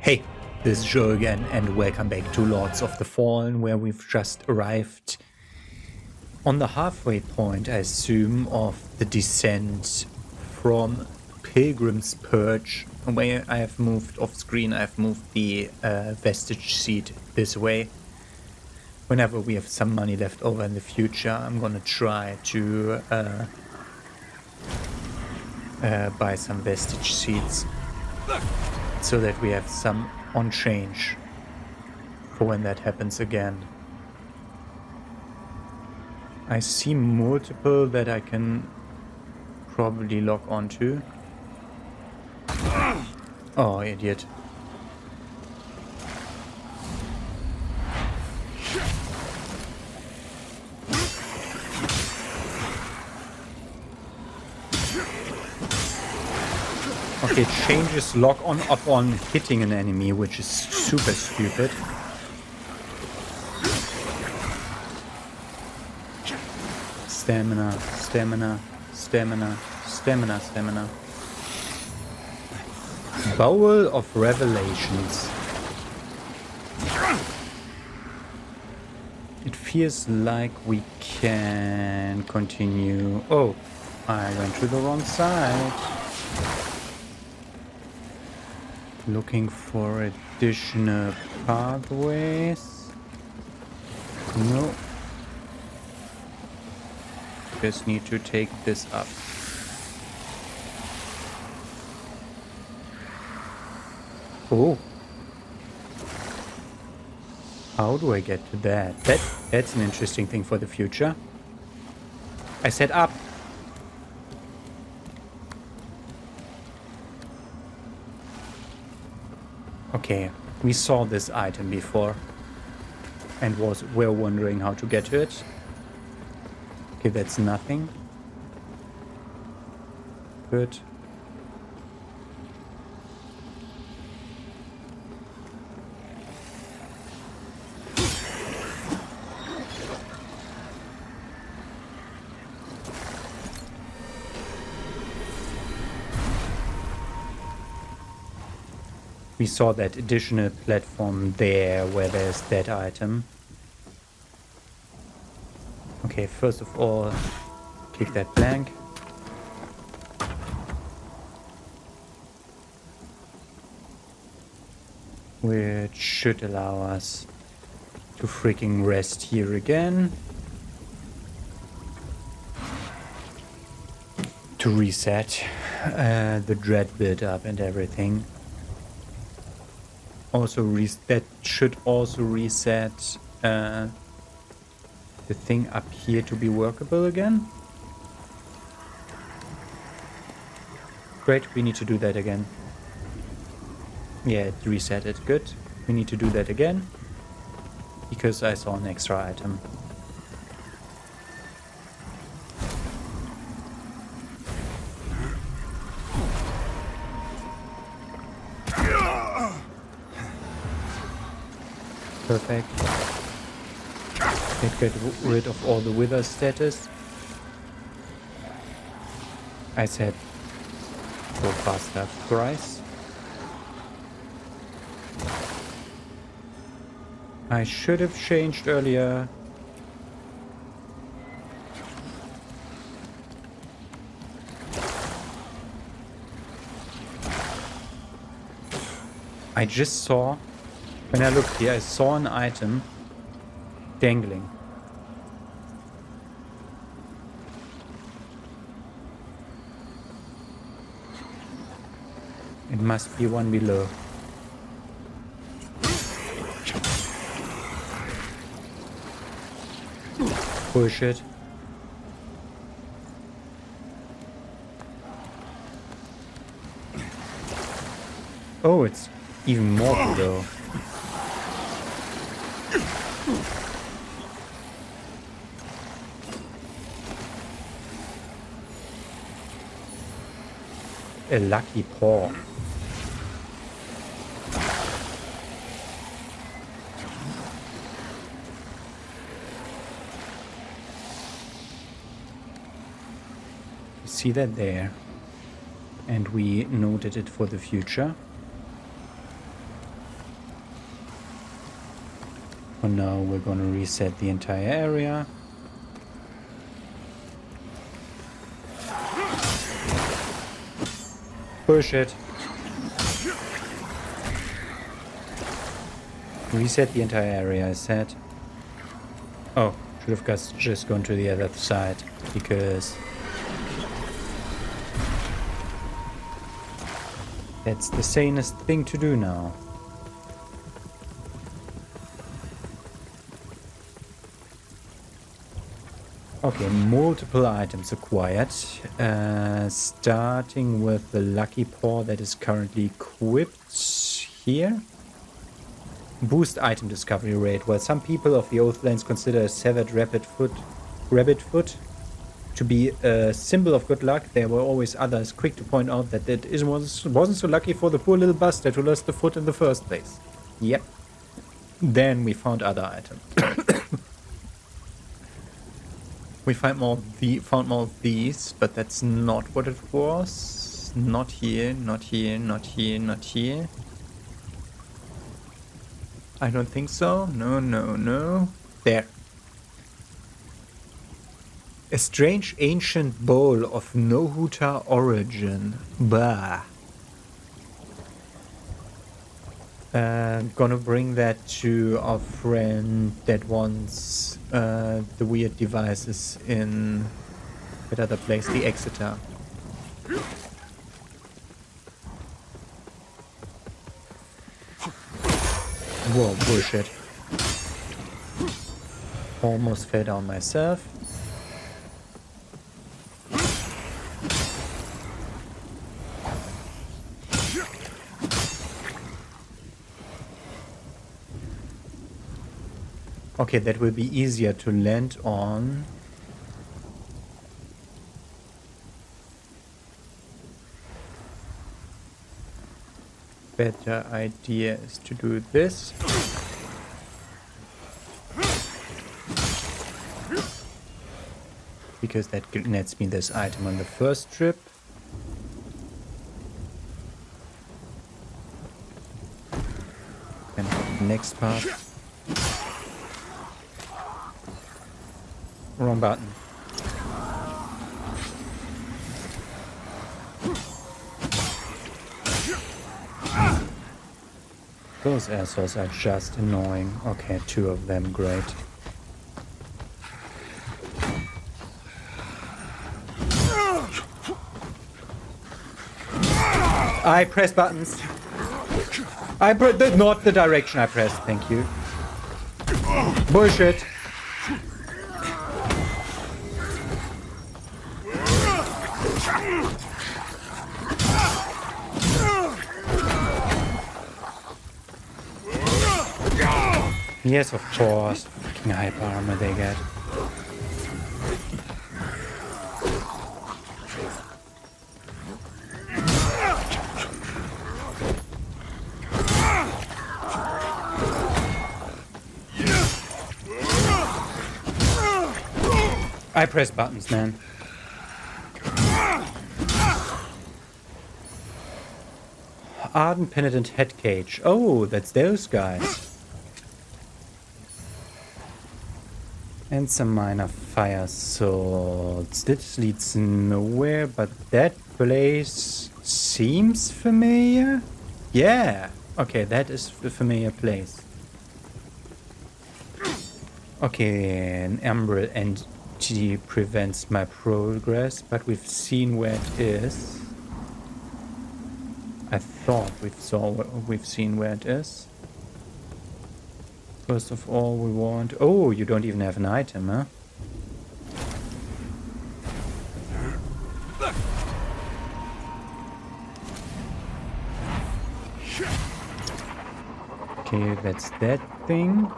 Hey, this is Joe again, and welcome back to Lords of the Fallen, where we've just arrived on the halfway point, I assume, of the descent from Pilgrim's Perch. Where I have moved off screen, I've moved the vestige seat this way. Whenever we have some money left over in the future, I'm gonna try to buy some vestige seats, so that we have some on change for when that happens again. I see multiple that I can probably lock onto. Oh, idiot. Okay, it changes lock on upon hitting an enemy, which is super stupid. Stamina, stamina, stamina, stamina, stamina. Bowl of Revelations. It feels like we can continue. Oh, I went to the wrong side. Looking for additional pathways. No. Just need to take this up. Oh. How do I get to that? That's an interesting thing for the future. I said up. Okay, we saw this item before and we're wondering how to get to it. Okay, that's nothing. Good. We saw that additional platform there where there's that item. Okay, first of all, click that blank. Which should allow us to freaking rest here again. To reset the dread build-up and everything. Also, that should also reset the thing up here to be workable again. Great, we need to do that again. Yeah, it reset it. Good. We need to do that again because I saw an extra item. Perfect. Let's get rid of all the wither status. I said go faster thrice. I should have changed earlier. I just saw, when I looked here, I saw an item dangling. It must be one below. Bullshit. Oh, it's even more below. A lucky paw. See that there, and we noted it for the future. For now, we're gonna reset the entire area. Push it. Reset the entire area, I said. Oh, should have just gone to the other side, because that's the sanest thing to do now. Okay, multiple items acquired. Starting with the lucky paw that is currently equipped here. Boost item discovery rate. While some people of the Oathlands consider a severed rabbit foot to be a symbol of good luck, there were always others quick to point out that it wasn't so lucky for the poor little bastard who lost the foot in the first place. Yep. Then we found other items. We found more of these, but that's not what it was. Not here, not here, not here, not here. I don't think so. No, no, no. There. A strange ancient bowl of Nohuta origin. Bah. Gonna bring that to our friend that wants the weird devices in that other place, the Exeter. Whoa, bullshit. Almost fell down myself. Okay, that will be easier to land on. Better idea is to do this. Because that nets me this item on the first trip. And the next part. Wrong button. Those assholes are just annoying. Okay, 2 of them, great. I press buttons. Not the direction I pressed, thank you. Bullshit. Yes, of course. Fucking hyper armor they get. I press buttons, man. Ardent Penitent Head Cage. Oh, that's those guys. And some minor fire swords. This leads nowhere, but that place seems familiar? Yeah. Okay, that is a familiar place. Okay, an emerald entity prevents my progress, but we've seen where it is. I thought we've seen where it is. First of all, we want... Oh, you don't even have an item, huh? Okay, that's that thing.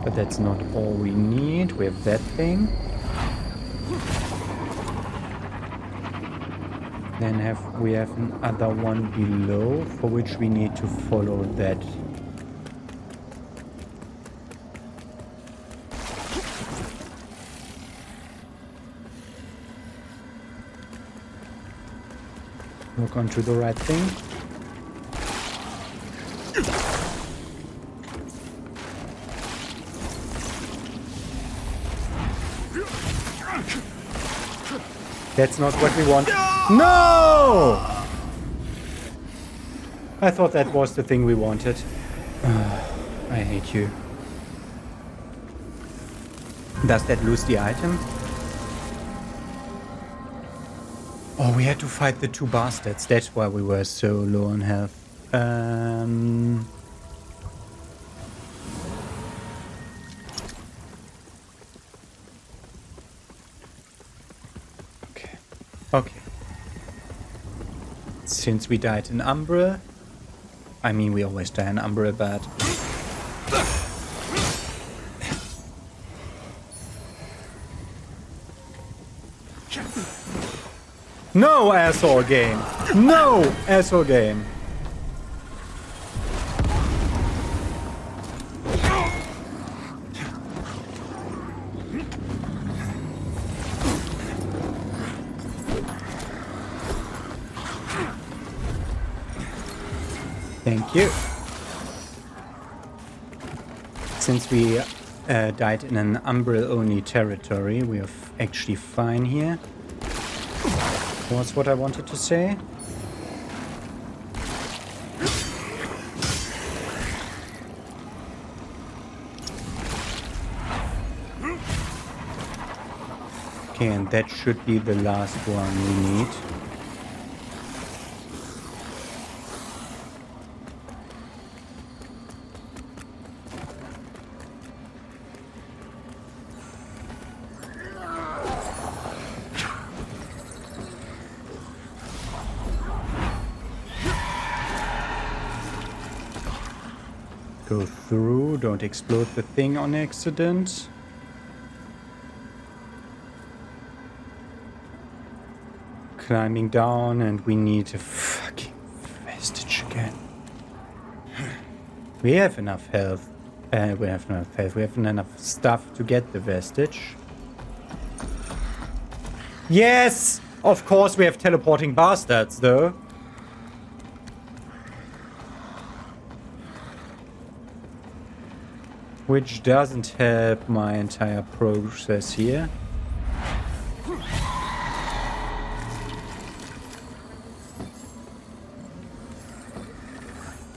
But that's not all we need. We have that thing. Then we have another one below, for which we need to follow that. Look onto the right thing. That's not what we want. No! I thought that was the thing we wanted. I hate you. Does that lose the item? Oh, we had to fight the two bastards. That's why we were so low on health. Okay. Since we died in Umbra, I mean, we always die in Umbra, but no, asshole game! No, asshole game! Thank you. Since we died in an Umbral-only territory, we are actually fine here. What's what I wanted to say? Okay, and that should be the last one we need. Go through, don't explode the thing on accident. Climbing down, and we need a fucking vestige again. We have enough health. We have enough health. We have enough stuff to get the vestige. Yes! Of course we have teleporting bastards, though. Which doesn't help my entire process here.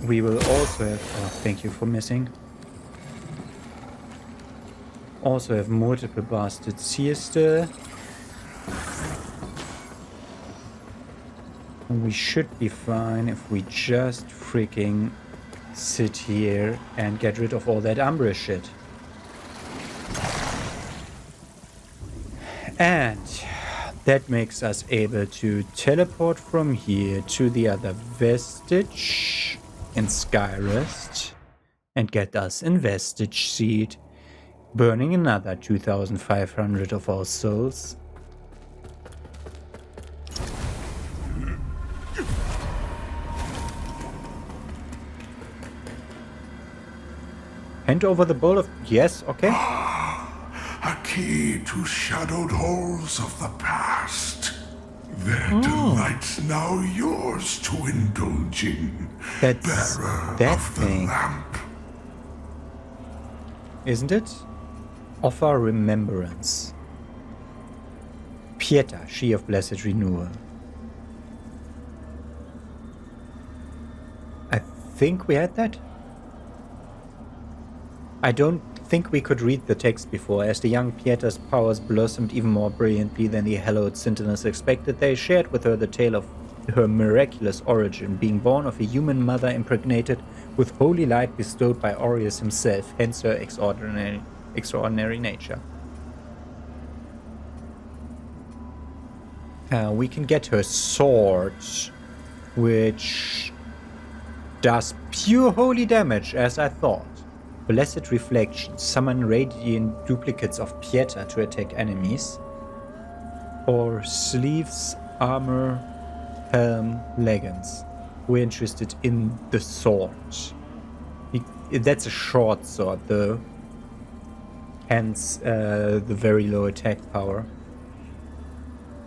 We will also have... Oh, thank you for missing. Also have multiple bastards here still. And we should be fine if we just freaking sit here and get rid of all that Umbra shit. And that makes us able to teleport from here to the other vestige in Skyrest and get us in vestige seed, burning another 2,500 of our souls. Hand over the bowl of... Yes, okay. A key to shadowed halls of the past. Their delights now yours to indulge in. That's Bearer that of the thing. lamp. Isn't it? Offer remembrance. Pieta, she of blessed renewal. I think we had that. I don't think we could read the text before. As the young Pieta's powers blossomed even more brilliantly than the hallowed sentinels expected, they shared with her the tale of her miraculous origin, being born of a human mother impregnated with holy light bestowed by Aureus himself, hence her extraordinary nature. We can get her sword, which does pure holy damage, as I thought. Blessed Reflection. Summon radiant duplicates of Pieta to attack enemies. Or sleeves, armor, helm, leggings. We're interested in the sword. That's a short sword, though. Hence the very low attack power.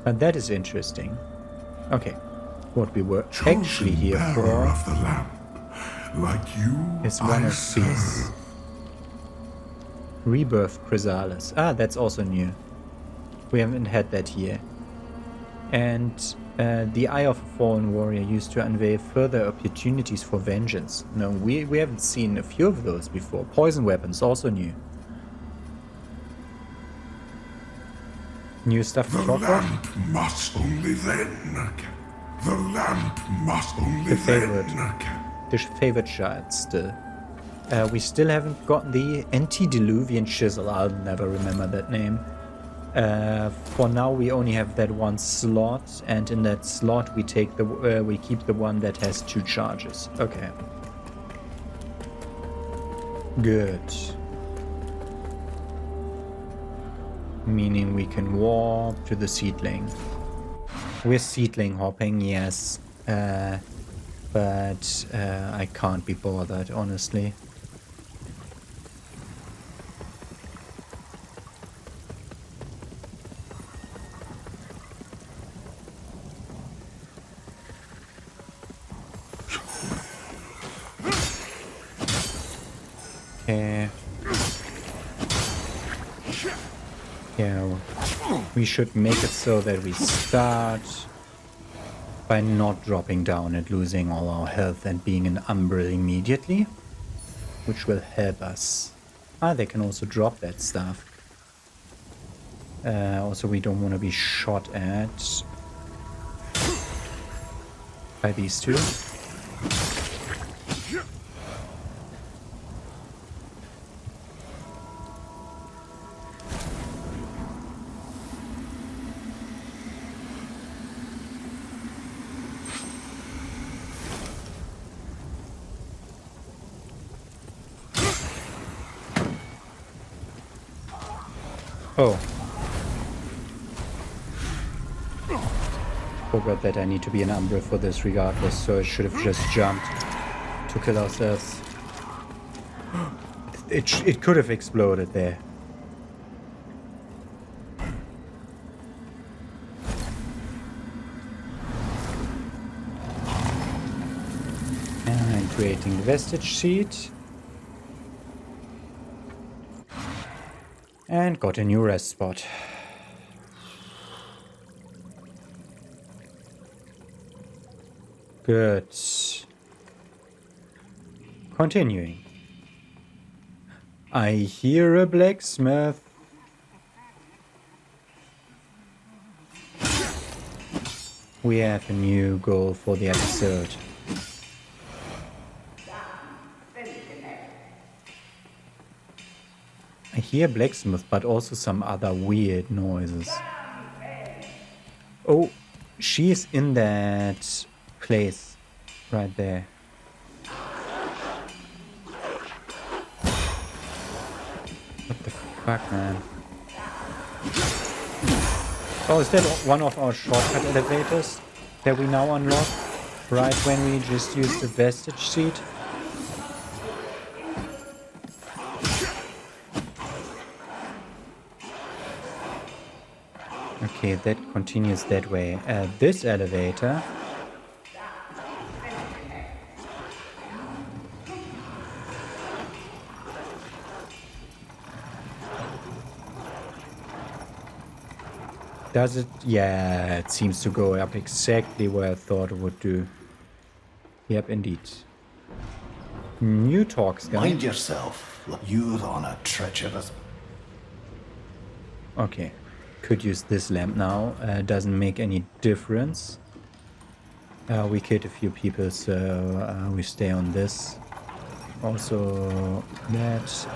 But that is interesting. Okay. What we were actually here for of the lamp. Like you, is one I of these. serve. Rebirth Chrysalis. Ah, that's also new. We haven't had that here. And the Eye of a Fallen Warrior used to unveil further opportunities for vengeance. No, we haven't seen a few of those before. Poison weapons, also new. New stuff to The talk about? lamp must only then. The lamp must only The favorite. then. The favorite child still. We still haven't gotten the Antediluvian Chisel. I'll never remember that name. For now, we only have that one slot, and in that slot, we take the we keep the one that has 2 charges. Okay. Good. Meaning we can warp to the seedling. We're seedling hopping, yes. But I can't be bothered, honestly. Okay. Yeah, we should make it so that we start by not dropping down and losing all our health and being an umbral immediately, which will help us. Ah, they can also drop that stuff. Also, we don't want to be shot at by these two. Oh. Forgot that I need to be an Umbra for this regardless, so I should have just jumped to kill ourselves. It could have exploded there. And creating the vestige sheet. And got a new rest spot. Good. Continuing. I hear a blacksmith. We have a new goal for the episode. I hear blacksmith, but also some other weird noises. Oh, she is in that place right there. What the fuck, man? Oh, is that one of our shortcut elevators that we now unlock? Right when we just used the vestige seat? Okay, that continues that way. This elevator... Does it? Yeah, it seems to go up exactly where I thought it would do. Yep, indeed. New talks, guys. Mind yourself. You're on a treacherous... Okay. Could use this lamp now. Doesn't make any difference. We killed a few people, so we stay on this. Also, that.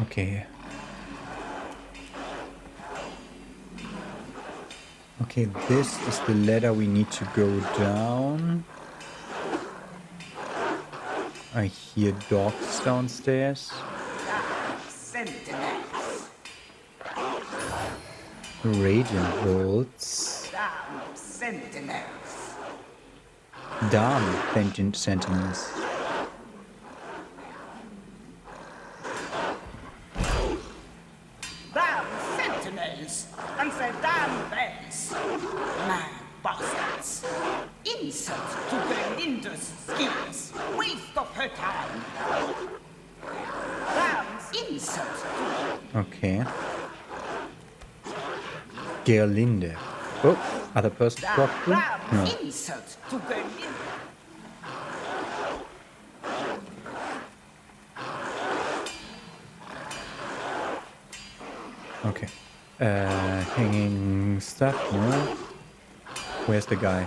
Okay. Okay, this is the ladder we need to go down. I hear dogs downstairs. Radiant bolts. Damn sentinels. Damn sentinels! And say damn bells! Mad bastards! Insult to Gerlinde's schemes. Waste of her time. Ram's insult. Okay. Gerlinde. Oh, other person dropped in? No. Ram's insult to Gerlinde. Okay. Hanging stuff, no? Where's the guy?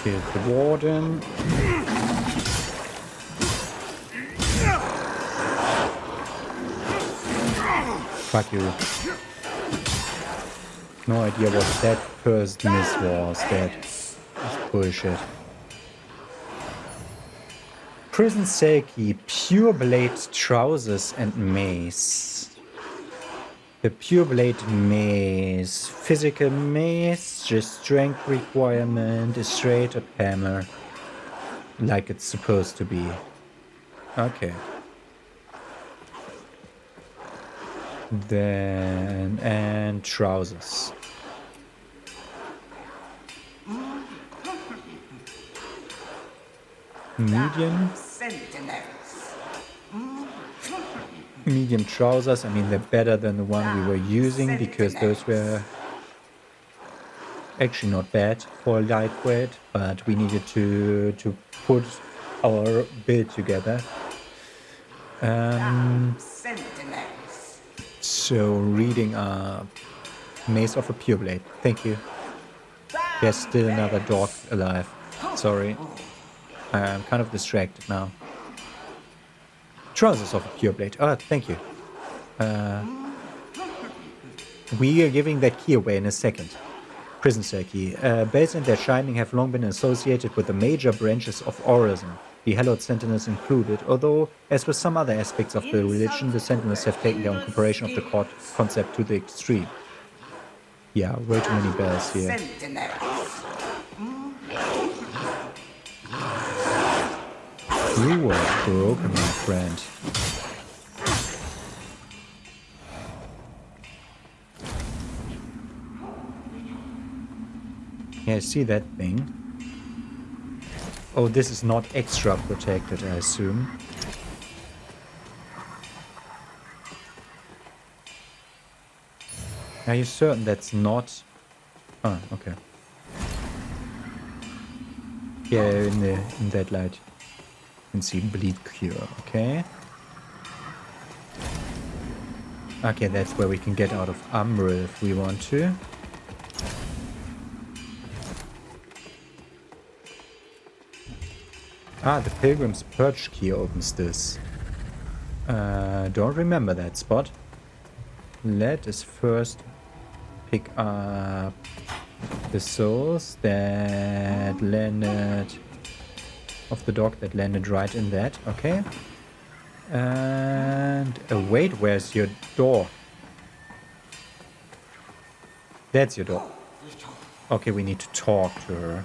Here's the warden. Fuck you. No idea what that first miss was. That's bullshit. Prison Selkie, Pure Blade Trousers and Mace. The Pure Blade Mace. Physical mace, just strength requirement, a straight up hammer. Like it's supposed to be. Okay. Then, and trousers. Medium. Sentinels. Medium trousers. I mean, they're better than the one we were using because those were actually not bad for lightweight, but we needed to put our build together. Sentinels. So reading Mace of a Pure Blade. Thank you. There's still another dog alive. Sorry. I'm kind of distracted now. Trousers of a Pure Blade. Oh, thank you. We are giving that key away in a second. Prison Cell key. Bells and their shining have long been associated with the major branches of Orism, the Hallowed Sentinels included, although, as with some other aspects of the religion, the Sentinels have taken their incorporation of the concept to the extreme. Yeah, way too many bells here. You were broken, my friend. Yeah, I see that thing. Oh, this is not extra protected, I assume. Are you certain that's not... Oh, okay. Yeah, in that light. You can see bleed cure, okay. Okay, that's where we can get out of Umbral if we want to. Ah, the Pilgrim's Perch key opens this. Don't remember that spot. Let us first pick up the souls that landed... of the dog that landed right in that. Okay. And... wait, where's your door? That's your door. Okay, we need to talk to her.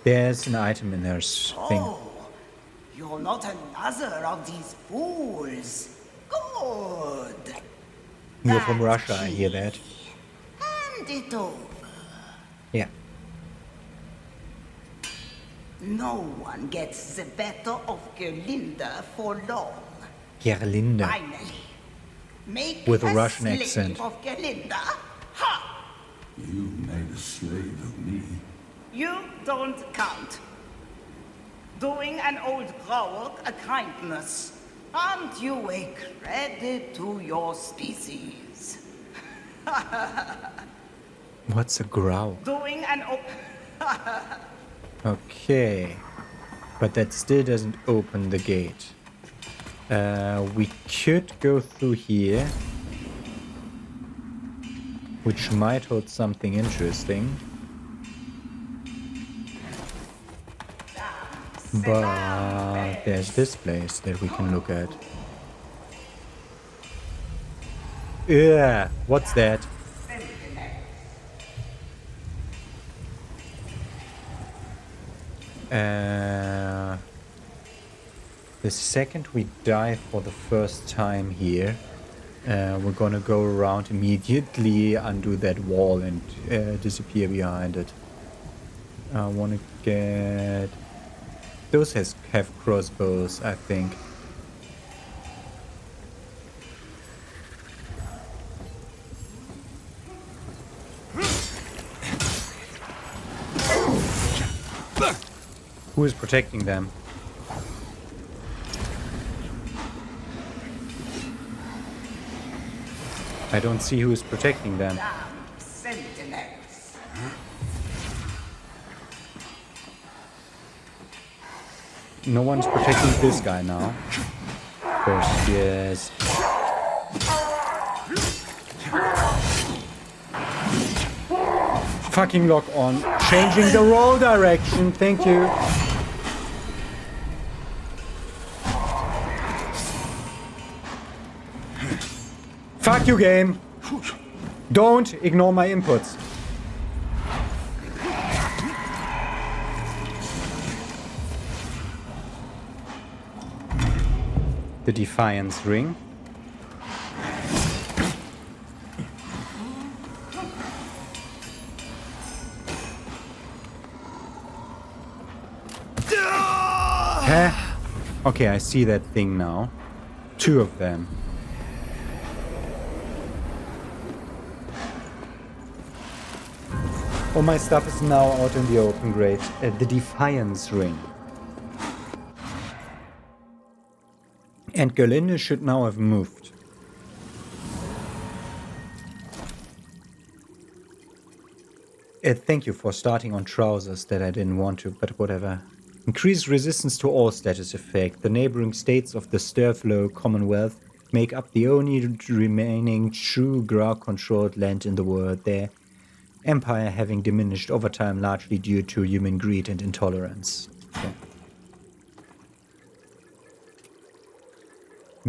There's an item in her thing. Oh, you're not another of these fools. Good. You're from Russia, I hear that. Hand it over. Yeah. No one gets the better of Gerlinde for long. Gerlinde. Finally, make With a a Russian slave accent. of Gerlinde. Ha! You made a slave of me. You don't count. Doing an old grower a kindness. Aren't you a credit to your species? What's a growl? Doing an Okay. But that still doesn't open the gate. We could go through here. Which might hold something interesting. But there's this place that we can look at. Yeah, what's that? the second we die for the first time here, we're gonna go around immediately, undo that wall, and disappear behind it. I wanna get... Those have crossbows, I think. Who is protecting them? I don't see who is protecting them. Sentinels. No one's protecting this guy now. Of course, yes. Fucking lock on. Changing the roll direction. Thank you. Fuck you, game. Don't ignore my inputs. The Defiance Ring. Huh? Okay, I see that thing now. Two of them. All my stuff is now out in the open, great. The Defiance Ring. And Gerlinde should now have moved. Thank you for starting on trousers that I didn't want to, but whatever. Increased resistance to all status effect. The neighboring states of the Sturflow Commonwealth make up the only remaining true Grau-controlled land in the world, their empire having diminished over time largely due to human greed and intolerance. Okay.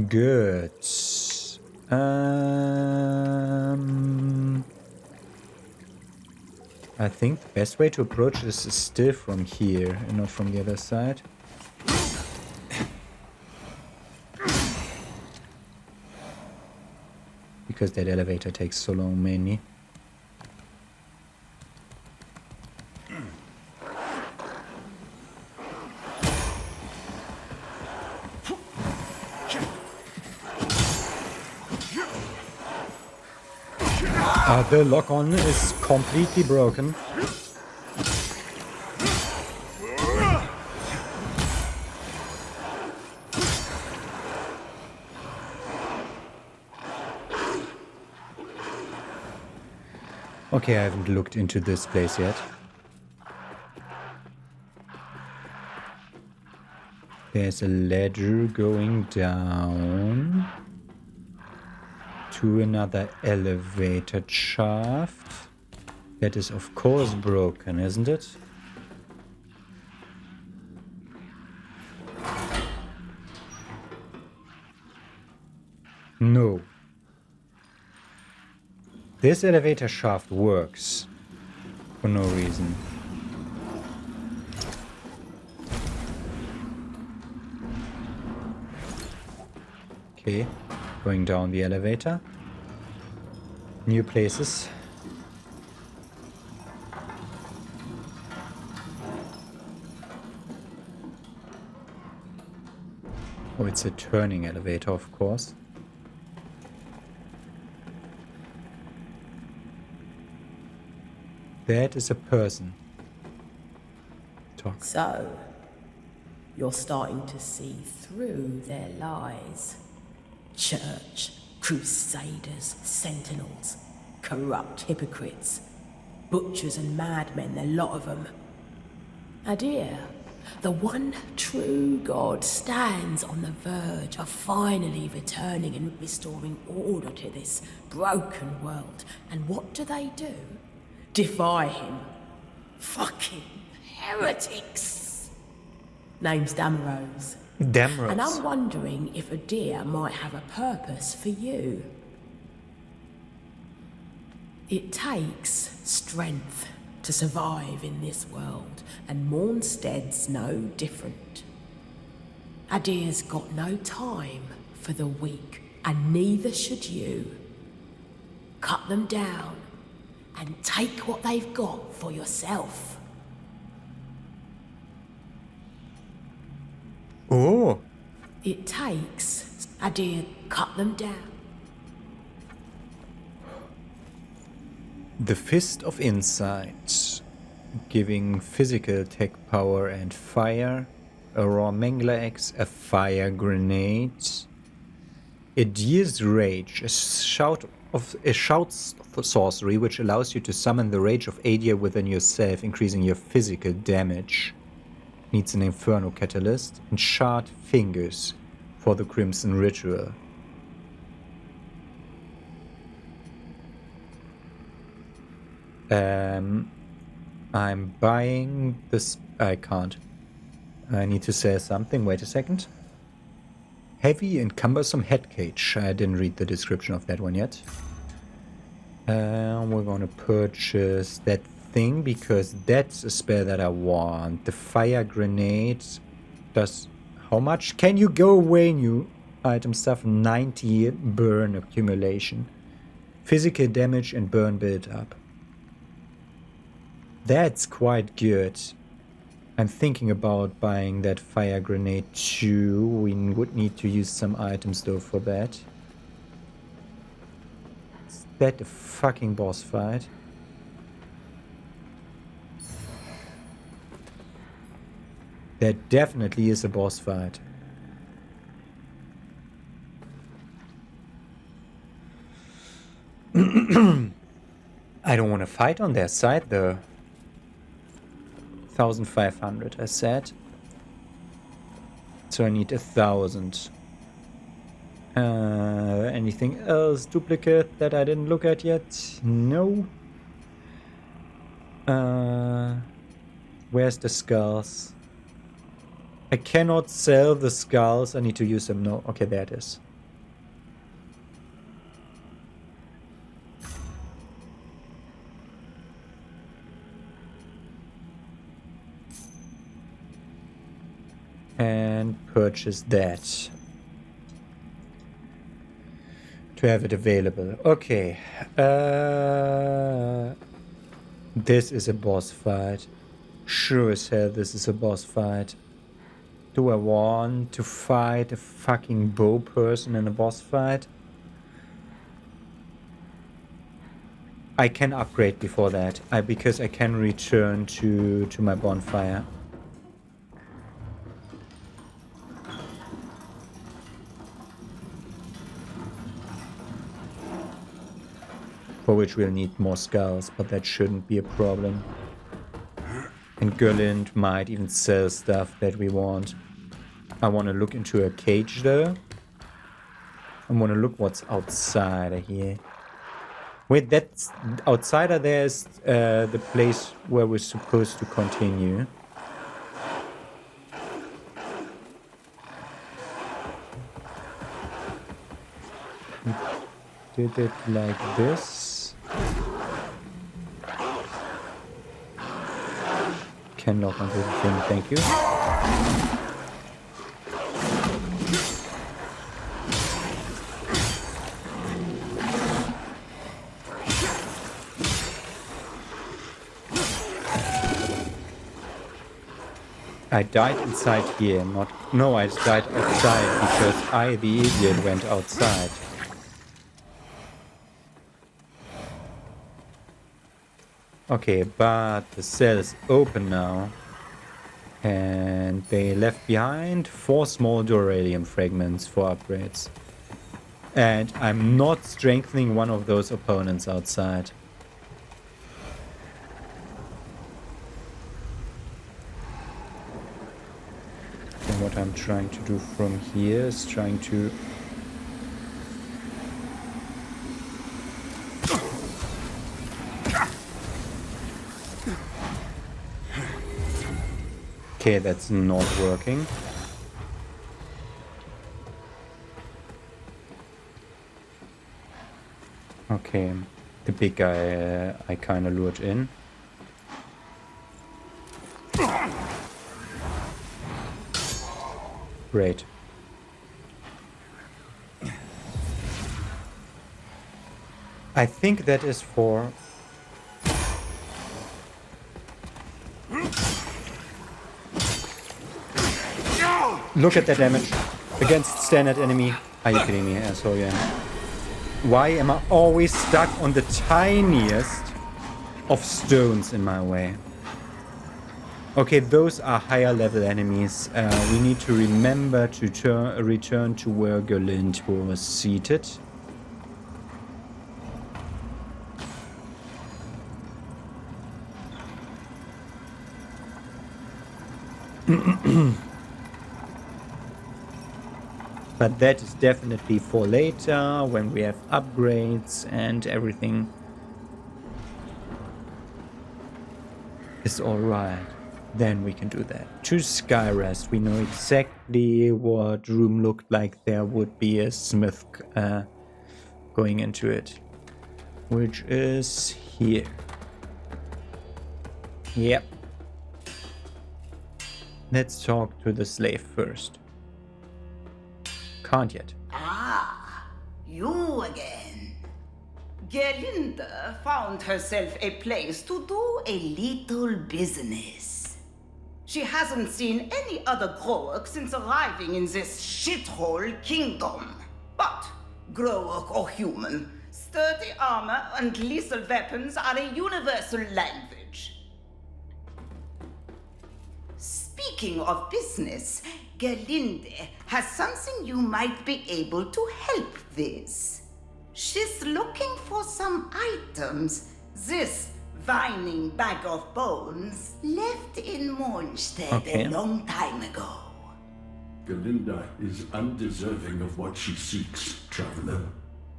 Good. I think the best way to approach this is still from here and not from the other side. Because that elevator takes so long mainly. The lock-on is completely broken. Okay, I haven't looked into this place yet. There's a ladder going down to another elevator shaft. That is of course broken, isn't it? No. This elevator shaft works for no reason. Okay, going down the elevator. New places. Oh, it's a turning elevator, of course. That is a person. Talk. So, you're starting to see through their lies. Church, crusaders, sentinels, corrupt hypocrites, butchers and madmen, the lot of them. Adyr, the one true God, stands on the verge of finally returning and restoring order to this broken world. And what do? Defy him. Fucking heretics. Name's Damrose. Damrose. And I'm wondering if Adyr might have a purpose for you. It takes strength to survive in this world, and Mornstead's no different. Adyr's got no time for the weak, and neither should you. Cut them down and take what they've got for yourself. Oh. It takes. Adyr, cut them down. The Fist of Insight, giving physical tech power and fire, a raw mangler axe, a fire grenade, Adyr's Rage, a shout sorcery which allows you to summon the rage of Adyr within yourself, increasing your physical damage. Needs an Inferno Catalyst, and Shard Fingers for the Crimson Ritual. I'm buying this. I can't. I need to say something. Wait a second. Heavy and cumbersome head cage. I didn't read the description of that one yet. We're gonna purchase that thing because that's a spell that I want. The fire grenade does how much? Can you go away, new item stuff? 90 burn accumulation. Physical damage and burn build up. That's quite good. I'm thinking about buying that fire grenade too. We would need to use some items though for that. Is that a fucking boss fight? That definitely is a boss fight. I don't want to fight on their side though. 1,500 I said. So I need 1,000. Anything else duplicate that I didn't look at yet? No. Where's the skulls? I cannot sell the skulls. I need to use them. No. Okay, there it is. And purchase that to have it available. Okay. This is a boss fight. Sure as hell this is a boss fight. Do I want to fight a fucking bow person in a boss fight? I can upgrade before that. Because I can return to my bonfire. For which we'll need more skulls, but that shouldn't be a problem. And Gerlinde might even sell stuff that we want. I want to look into a cage though. I want to look what's outside of here. Wait, that's outside of there's the place where we're supposed to continue. Did it like this. Can lock onto the thing, thank you. I died inside here, no, I died outside because I, the idiot, went outside. Okay, but the cell is open now. And they left behind 4 small duralium fragments for upgrades. And I'm not strengthening one of those opponents outside. And what I'm trying to do from here is trying to... Okay, that's not working. Okay, the big guy I kinda lured in. Great. I think that is for... Look at that damage against standard enemy. Are you kidding me, asshole? Yeah. Why am I always stuck on the tiniest of stones in my way? Okay, those are higher level enemies. We need to remember to return to where Gerlinde was seated. But that is definitely for later, when we have upgrades and everything is alright. Then we can do that. To Skyrest, we know exactly what room looked like. There would be a smith going into it, which is here. Yep. Let's talk to the slave first. Can't yet. Ah, you again. Gerlinde found herself a place to do a little business. She hasn't seen any other Growwork since arriving in this shithole kingdom. But, Growwork or human, sturdy armor and lethal weapons are a universal language. Speaking of business, Gerlinde has something you might be able to help with. She's looking for some items this whining bag of bones left in Mondstadt a long time ago. Gerlinde is undeserving of what she seeks, traveler.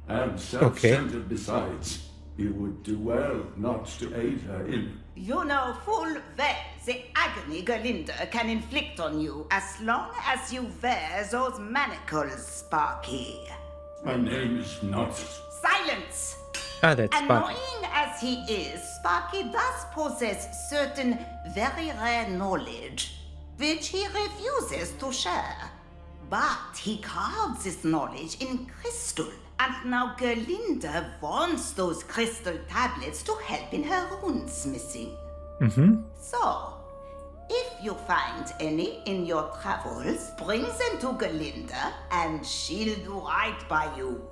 And self-centered besides. You would do well not to aid her in... You know full well the agony Gerlinde can inflict on you as long as you wear those manacles, Sparky. My name is not... Silence! Ah, that's Sparky. Annoying as he is, Sparky does possess certain very rare knowledge, which he refuses to share. But he carves this knowledge in crystal, and now Gerlinde wants those crystal tablets to help in her runesmithing. So, if you find any in your travels, bring them to Gerlinde, and she'll do right by you.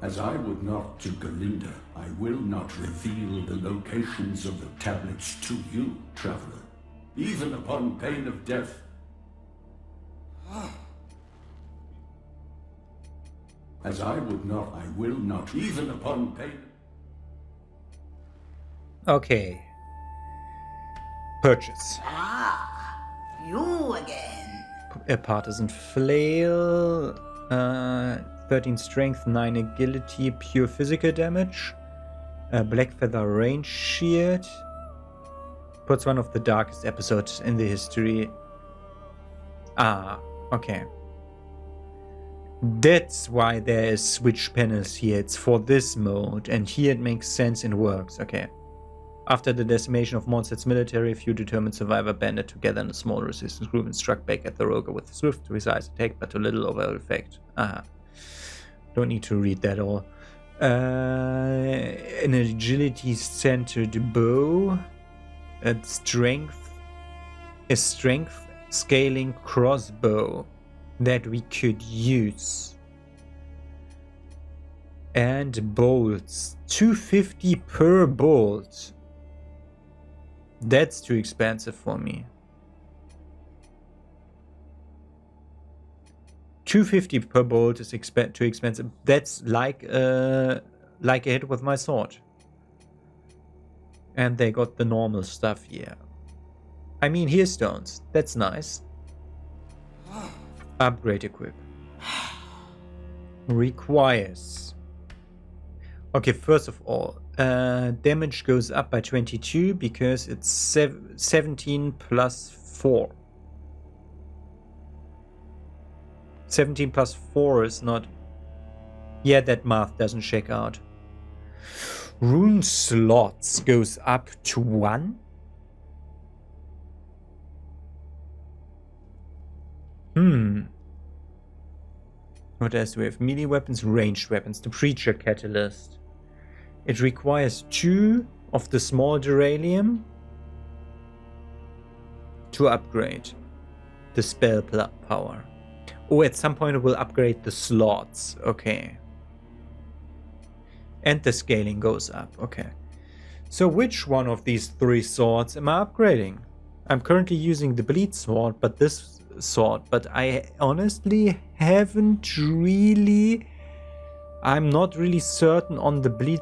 As I would not to Gerlinde, I will not reveal the locations of the tablets to you, traveler, even upon pain of death. As I would not, I will not, even upon pain. Okay. Purchase. Ah, you again. A partisan flail. 13 strength, 9 agility, pure physical damage. Black feather range shield. Puts one of the darkest episodes in the history. Ah, okay. That's why there is switch panels here. It's for this mode, and here it makes sense and works. Okay. After the decimation of Mondstadt's military, a few determined survivor banded together in a small resistance group and struck back at the rogue with a swift, precise attack, but to little overall effect. Aha. Don't need to read that all. An agility-centered bow. A strength scaling crossbow that we could use. And bolts. 250 per bolt. That's too expensive for me. 250 per bolt is too expensive. That's like a hit with my sword. And they got the normal stuff here. I mean, here's stones. That's nice. Upgrade equip. Requires. Okay, first of all, damage goes up by 22 because it's 17 plus 4. 17 plus 4 is not... Yeah, that math doesn't check out. Rune slots goes up to 1. What else do we have? Melee weapons, ranged weapons. The Preacher Catalyst. It requires 2 of the small Duralium to upgrade the spell power. Oh, at some point it will upgrade the slots. Okay. And the scaling goes up. Okay. So which one of these 3 swords am I upgrading? I'm currently using the Bleed Sword, but this sword. But I honestly haven't really... I'm not really certain on the Bleed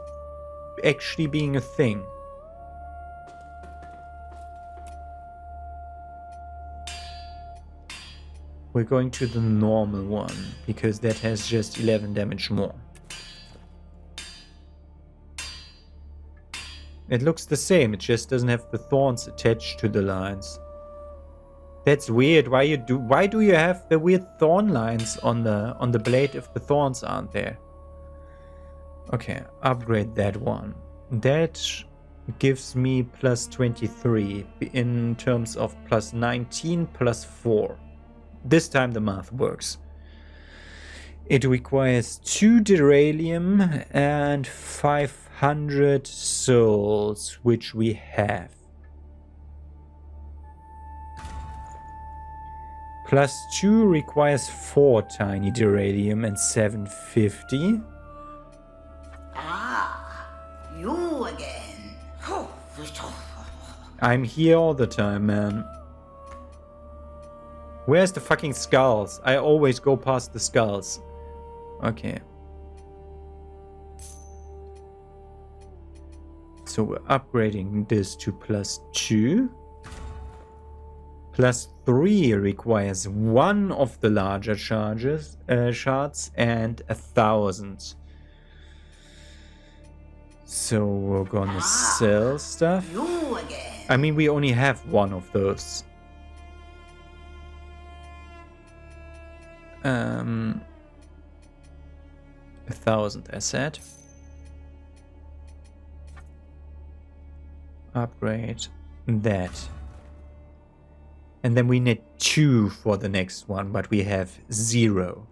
actually being a thing. We're going to the normal one, because that has just 11 damage more. It looks the same, it just doesn't have the thorns attached to the lines. That's weird. Why do you have the weird thorn lines on the blade if the thorns aren't there? Okay, upgrade that one. That gives me plus 23 in terms of plus 19 plus 4. This time the math works. It requires 2 Duralium and 500 souls, which we have. Plus 2 requires 4 tiny Duralium and 750. You again. I'm here all the time, man. Where's the fucking skulls? I always go past the skulls. Okay. So we're upgrading this to plus 2. Plus 3 requires 1 of the larger shards and 1,000. So we're gonna sell stuff. You again. I mean, we only have 1 of those. 1,000, I said. Upgrade that. And then we need 2 for the next one, but we have 0.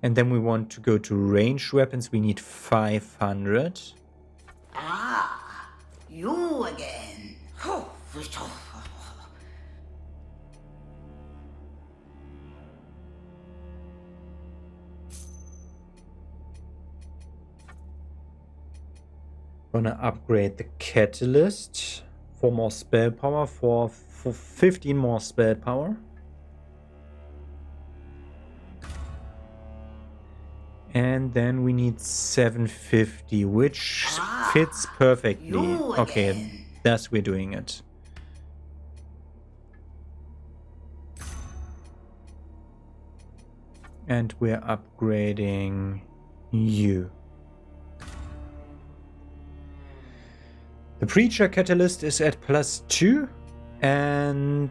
And then we want to go to ranged weapons. We need 500. You again. Gonna upgrade the catalyst for more spell power, for 15 more spell power. And then we need 750, which fits perfectly. Okay, thus we're doing it. And we're upgrading you. The Preacher Catalyst is at plus 2, and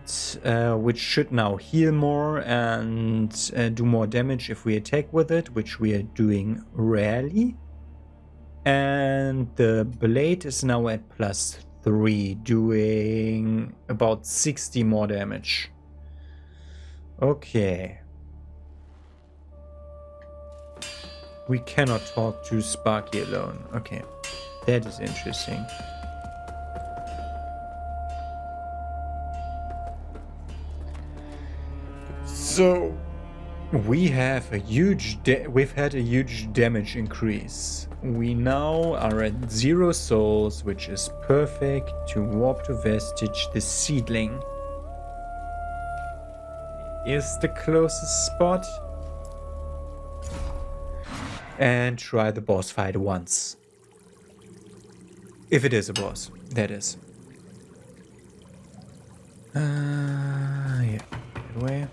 which should now heal more and do more damage if we attack with it, which we are doing rarely. And the blade is now at plus 3, doing about 60 more damage. Okay. We cannot talk to Sparky alone. Okay, that is interesting. So we have a huge we've had a huge damage increase. We now are at 0 souls, which is perfect to warp to Vestige the Seedling. Is the closest spot. And try the boss fight once. If it is a boss, that is. Yeah, get away.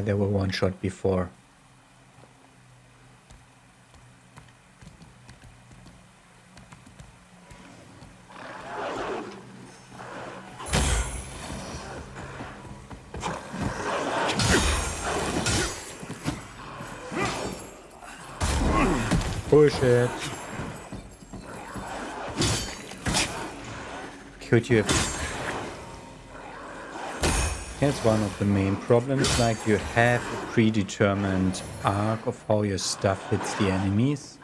There were one shot before. Push it. Could you have... That's one of the main problems, like you have a predetermined arc of how your stuff hits the enemies.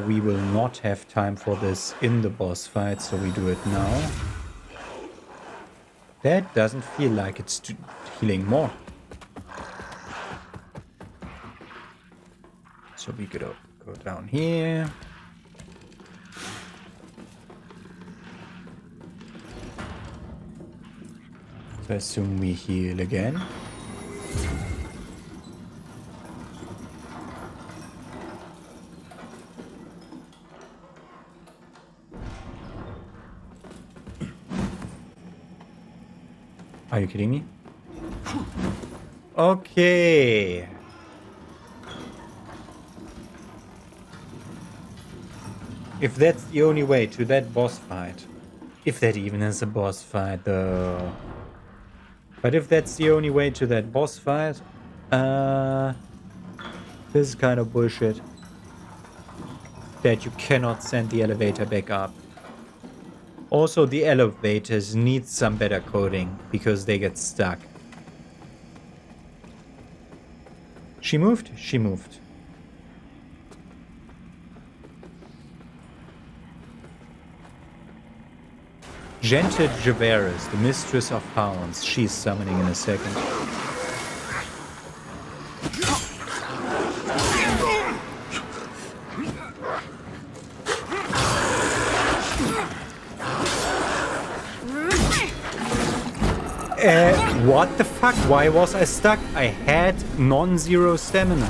We will not have time for this in the boss fight, so we do it now. That doesn't feel like it's healing more. So we could go down here. So I assume we heal again. Are you kidding me? Okay. If that's the only way to that boss fight. If that even is a boss fight though. But if that's the only way to that boss fight, this is kind of bullshit. That you cannot send the elevator back up. Also, the elevators need some better coding, because they get stuck. She moved? She moved. Gentle Javeris, the mistress of hounds. She's summoning in a second. What the fuck? Why was I stuck? I had non-zero stamina.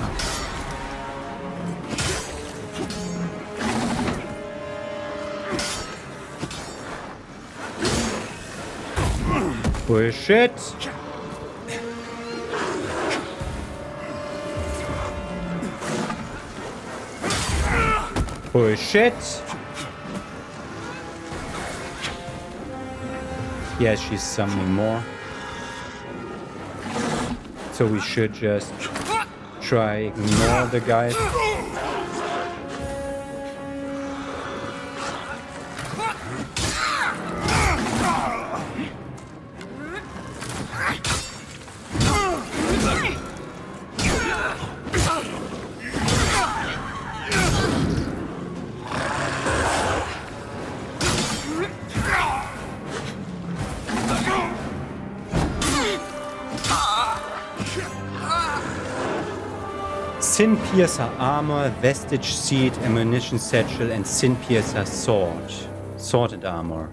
Push it. Push it. Yes, she's summoning more. So we should just try ignore the guys. Sin Piercer armor, vestige seed, ammunition satchel, and Sin Piercer sword. Sorted armor.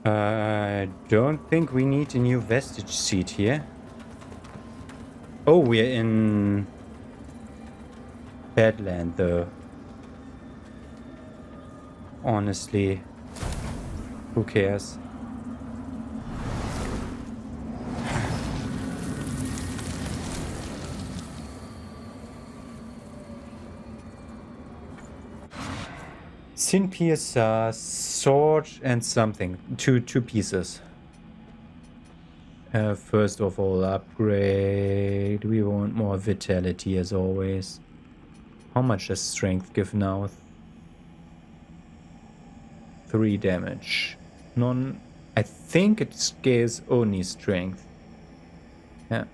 I don't think we need a new vestige seed here. Oh, we're in Badland though. Honestly, who cares? Sin Piercer, sword, and something. Two pieces. First of all, upgrade. We want more vitality as always. How much does strength give now? 3 damage. I think it scales only strength. Yeah.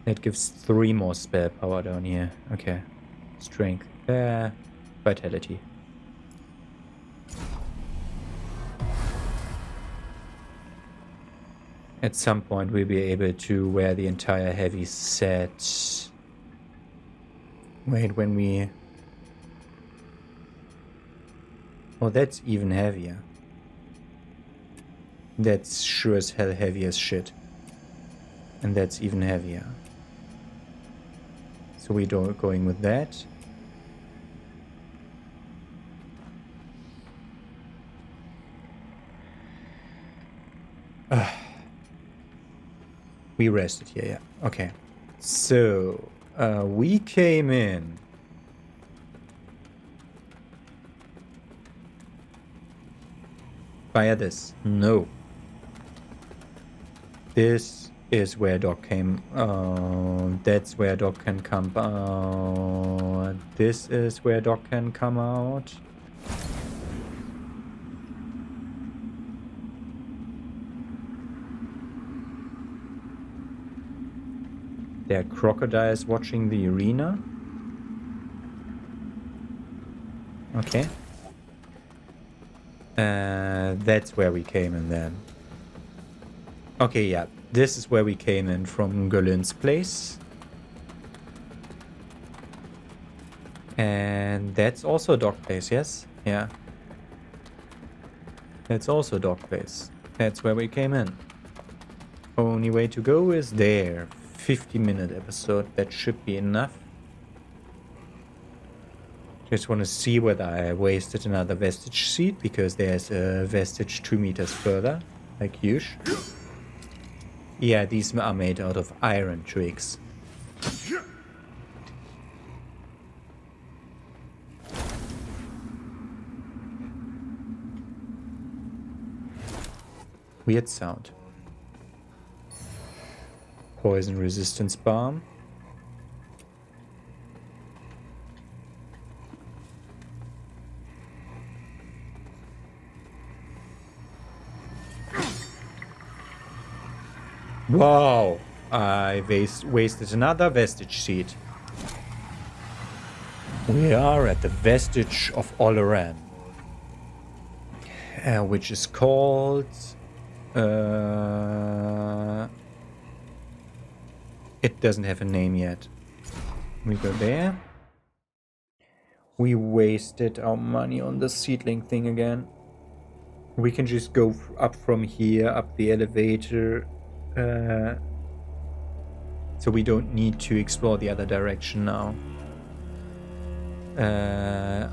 That gives 3 more spell power down here. Okay. Strength. Vitality. At some point we'll be able to wear the entire heavy set. Wait, when we... Oh, that's even heavier. That's sure as hell heavy as shit. And that's even heavier. So we're going with that. We rested here, yeah. Okay. So, we came in. Via this. No. This is where Doc came. That's where Doc can come out. This is where Doc can come out. There are crocodiles watching the arena. Okay. That's where we came in then. Okay, yeah. This is where we came in from Gerlinde's place. And that's also Dock Place, yes? Yeah. That's also Dock Place. That's where we came in. Only way to go is there. 50-minute episode. That should be enough. Just want to see whether I wasted another vestige seed, because there's a vestige 2 meters further, like usual. Yeah, these are made out of iron twigs. Weird sound. Poison resistance balm. Wow, I wasted another vestige seed. We are at the vestige of Adyr, which is called... it doesn't have a name yet. We go there. We wasted our money on the seedling thing again. We can just go up from here, up the elevator. So we don't need to explore the other direction now.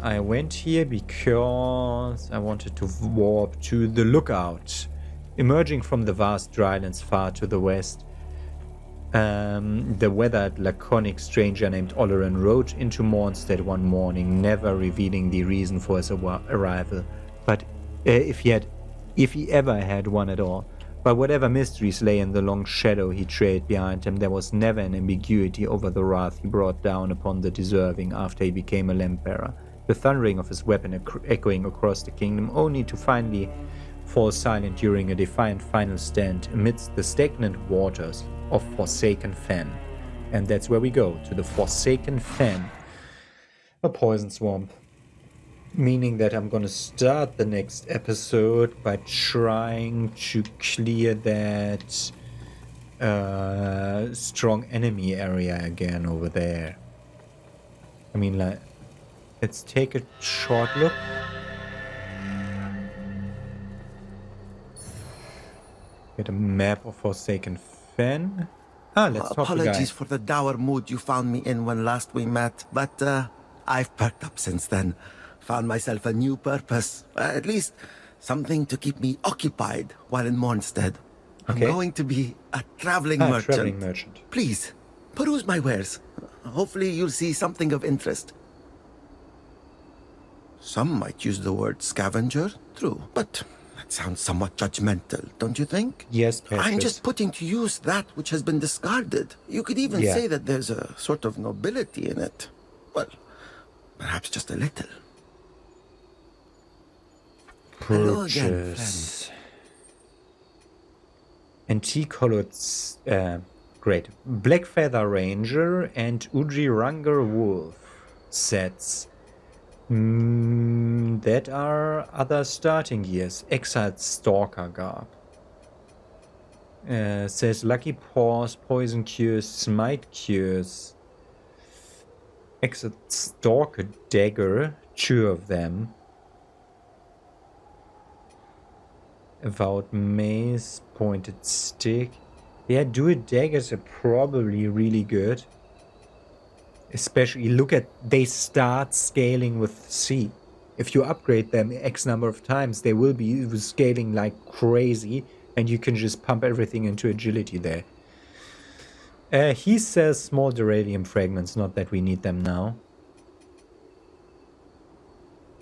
I went here because I wanted to warp to the lookout. Emerging from the vast drylands far to the west, the weathered, laconic stranger named Adyr rode into Mornstead one morning, never revealing the reason for his arrival. But if he ever had one at all. But whatever mysteries lay in the long shadow he trailed behind him, there was never an ambiguity over the wrath he brought down upon the deserving after he became a lamp-bearer. The thundering of his weapon echoing across the kingdom, only to finally fall silent during a defiant final stand amidst the stagnant waters of Forsaken Fen. And that's where we go, to the Forsaken Fen, a poison swamp. Meaning that I'm gonna start the next episode by trying to clear that strong enemy area again over there. I mean, like, let's take a short look. Get a map of Forsaken Fen. Let's talk to the guy. Apologies for the dour mood you found me in when last we met, but I've perked up since then. Found myself a new purpose, at least something to keep me occupied while in Mornstead. Okay. I'm going to be a traveling merchant. Traveling merchant. Please, peruse my wares. Hopefully you'll see something of interest. Some might use the word scavenger, true, but that sounds somewhat judgmental, don't you think? Yes, Patrick. I'm just putting to use that which has been discarded. You could even say that there's a sort of nobility in it. Well, perhaps just a little. Purchase. Antique colored, great. Black Feather Ranger and Ranger Wolf sets. That are other starting gears. Exiled Stalker Garb. Says Lucky Paws, Poison Cures, Smite Cures. Exiled Stalker Dagger, 2 of them. Avowed Mace, Pointed Stick. Yeah, Dual Daggers are probably really good. Especially, look at, they start scaling with C. If you upgrade them X number of times, they will be scaling like crazy, and you can just pump everything into agility there. He says small duralium fragments, not that we need them now.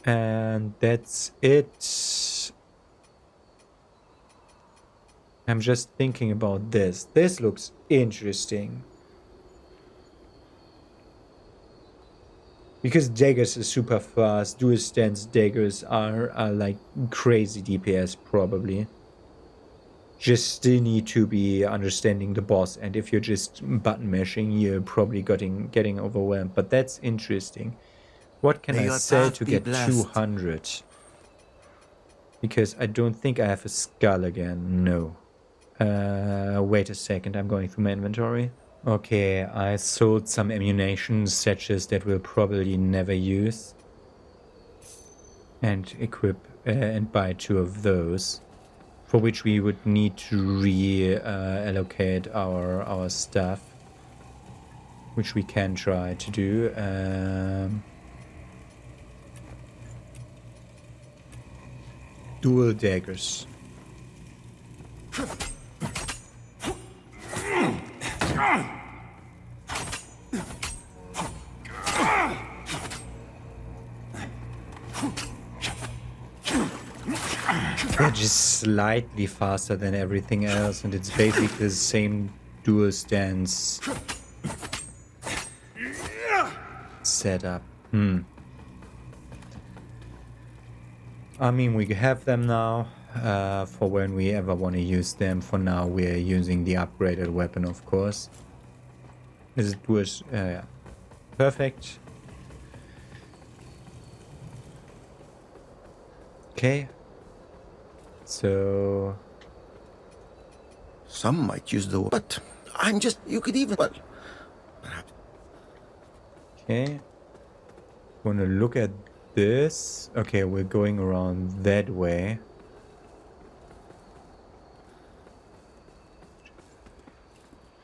And that's it. I'm just thinking about this. This looks interesting. Because daggers are super fast, dual stance daggers are like crazy DPS probably. Just still need to be understanding the boss, and if you're just button mashing, you're probably getting overwhelmed. But that's interesting. What can I sell to get 200? Because I don't think I have a skull again. No. Wait a second, I'm going through my inventory. Okay, I sold some ammunition sachets that we'll probably never use. And equip and buy 2 of those. For which we would need to allocate our stuff. Which we can try to do. Dual daggers. They're just slightly faster than everything else, and it's basically the same dual stance setup. I mean, we have them now for when we ever want to use them. For now, we're using the upgraded weapon, of course. Is it worse? Yeah. Perfect. Okay. So... Some might use the... But I'm just... You could even... Well, perhaps... Okay. Wanna look at this? Okay, we're going around that way.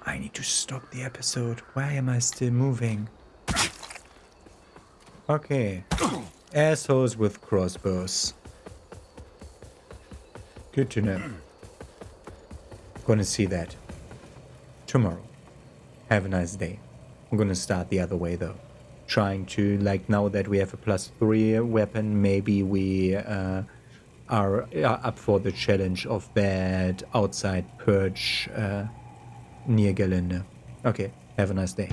I need to stop the episode. Why am I still moving? Okay. Assholes with crossbows. Good to know. Gonna see that tomorrow. Have a nice day. I'm gonna start the other way though. Trying to, like, now that we have a +3 weapon, maybe we are up for the challenge of that outside purge near Gerlinde. Okay, have a nice day.